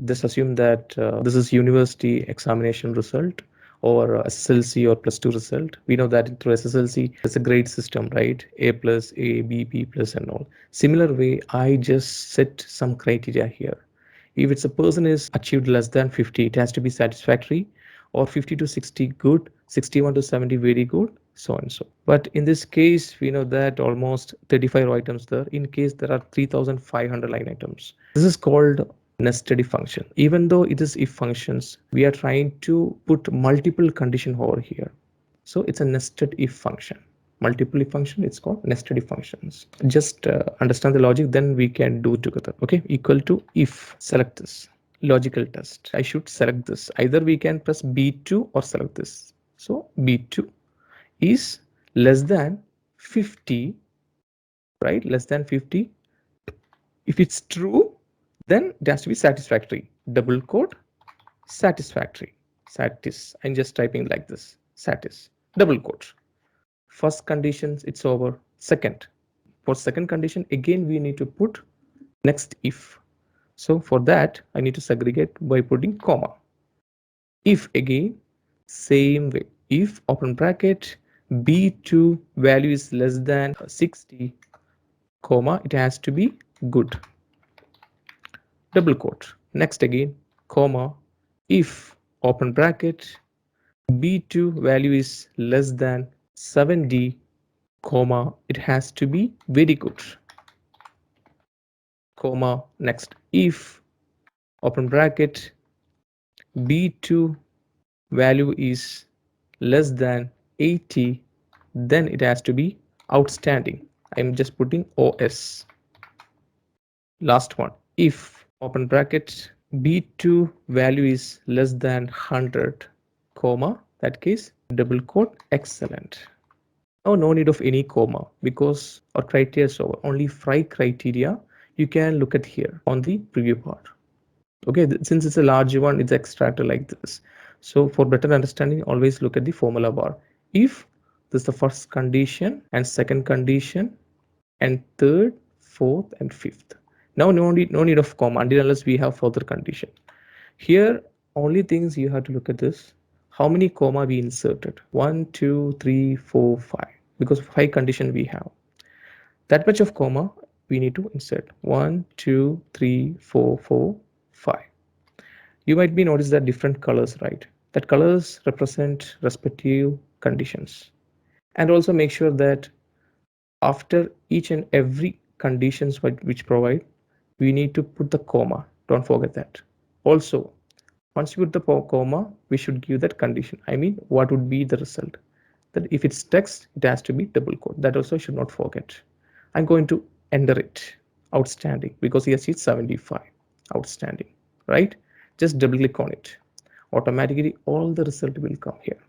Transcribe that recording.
Just assume that this is university examination result or SSLC or plus 2 result. We know that through SSLC, it's a grade system, right? A plus, A, B, B plus and all. Similar way, I just set some criteria here. If it's a person is achieved less than 50, it has to be satisfactory, or 50 to 60 good, 61 to 70 very good, so and so. But in this case, we know that almost 35 items there. In case there are 3,500 line items. This is called nested if function. Even though it is if functions, we are trying to put multiple condition over here. So it's a nested if function. Multiple if function, it's called nested if functions. Just understand the logic, then we can do together. Okay, equal to if, select this. Logical test. I should select this. Either we can press B2 or select this. So B2 is less than 50, right? Less than 50. If it's true, then it has to be satisfactory. Double quote, satisfactory. Satis. I'm just typing like this. Satis. Double quote. First conditions, it's over. Second. For second condition, again, we need to put next if. So for that, I need to segregate by putting comma. If again, same way. If open bracket B2 value is less than 60, comma, it has to be good. Double quote. Next again, comma, if open bracket B2 value is less than 70, comma, it has to be very good. Comma, next, if open bracket B2 value is less than 80, then it has to be outstanding. I'm just putting OS. Last one, if open bracket B2 value is less than 100, comma, that case, double quote, excellent. Now no need of any comma because our criteria is over. Only 5 criteria you can look at here on the preview part. Okay, since it's a large one, it's extracted like this. So for better understanding, always look at the formula bar. If this is the first condition and second condition and third, fourth and fifth. Now no need of comma until unless we have further condition. Here only things you have to look at this. How many comma we inserted? 1, 2, 3, 4, 5. Because 5 condition we have. That much of comma we need to insert. 1, 2, 3, 4, 4, 5. You might be notice that different colors, right? That colors represent respective conditions. And also make sure that after each and every conditions which provide, we need to put the comma. Don't forget that. Also, once you put the comma, we should give that condition. I mean, what would be the result? That if it's text, it has to be double quote. That also should not forget. I'm going to enter it. Outstanding, because yes, it's 75. Outstanding, right? Just double click on it. Automatically, all the result will come here.